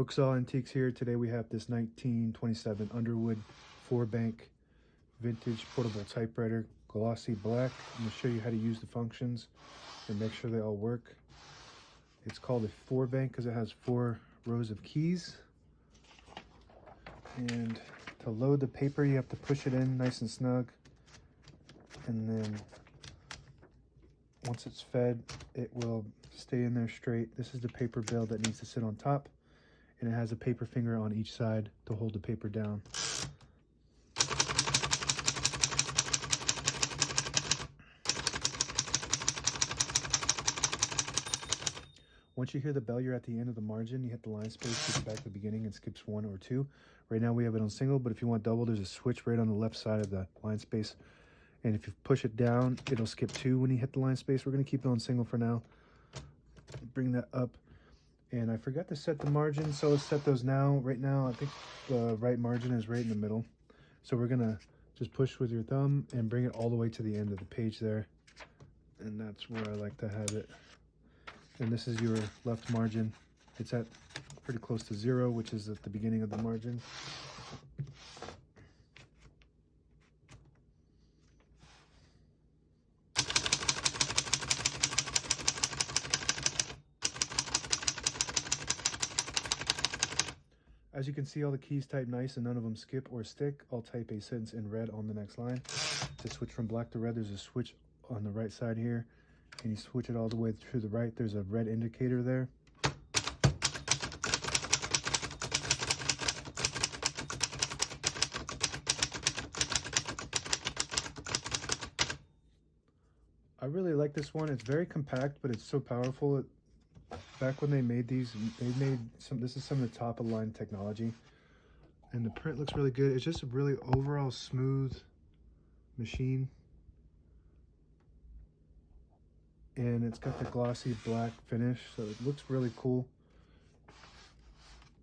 Booksaw Antiques here. Today we have this 1927 Underwood 4-bank vintage portable typewriter, glossy black. I'm going to show you how to use the functions and make sure they all work. It's called a 4-bank because it has 4 rows of keys. And to load the paper, you have to push it in nice and snug. And then once it's fed, it will stay in there straight. This is the paper bill that needs to sit on top, and it has a paper finger on each side to hold the paper down. Once you hear the bell, you're at the end of the margin. You hit the line space, push it back to the beginning, and skips 1 or 2. Right now we have it on single, but if you want double, there's a switch right on the left side of the line space. And if you push it down, it'll skip 2 when you hit the line space. We're going to keep it on single for now. Bring that up. And I forgot to set the margin, so let's set those now. Right now, I think the right margin is right in the middle. So we're going to just push with your thumb and bring it all the way to the end of the page there. And that's where I like to have it. And this is your left margin. It's at pretty close to 0, which is at the beginning of the margin. As you can see, all the keys type nice and none of them skip or stick. I'll type a sentence in red on the next line. To switch from black to red, there's a switch on the right side here. And you switch it all the way to the right, there's a red indicator there. I really like this one. It's very compact, but it's so powerful. Back when they made these, this is some of the top of the line technology. And the print looks really good. It's just a really overall smooth machine. And it's got the glossy black finish, so it looks really cool.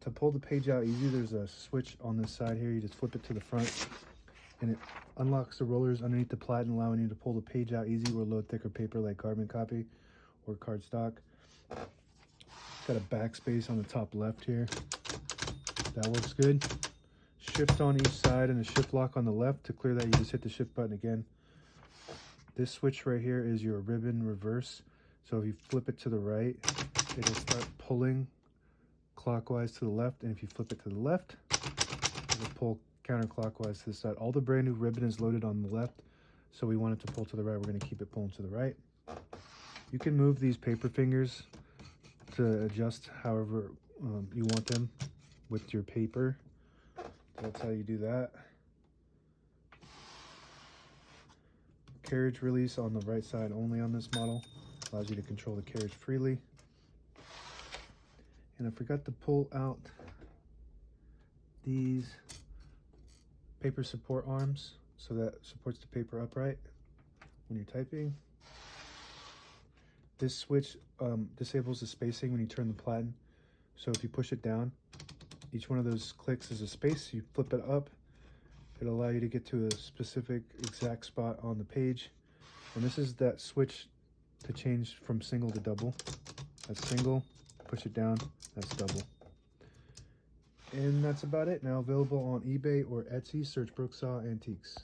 To pull the page out easy, there's a switch on this side here. You just flip it to the front, and it unlocks the rollers underneath the platen, allowing you to pull the page out easy or load thicker paper like carbon copy or cardstock. Got a backspace on the top left here. That works good. Shift on each side and a shift lock on the left. To clear that, you just hit the shift button again. This switch right here is your ribbon reverse. So if you flip it to the right, it'll start pulling clockwise to the left. And if you flip it to the left, it'll pull counterclockwise to the side. All the brand new ribbon is loaded on the left. So we want it to pull to the right. We're going to keep it pulling to the right. You can move these paper fingers to adjust however you want them with your paper. That's how you do that. Carriage release on the right side only on this model. Allows you to control the carriage freely. And I forgot to pull out these paper support arms, so that supports the paper upright when you're typing. This switch disables the spacing when you turn the platen. So if you push it down, each one of those clicks is a space. You flip it up, it'll allow you to get to a specific exact spot on the page. And this is that switch to change from single to double. That's single, push it down, that's double. And that's about it. Now available on eBay or Etsy. Search Booksaw Antiques.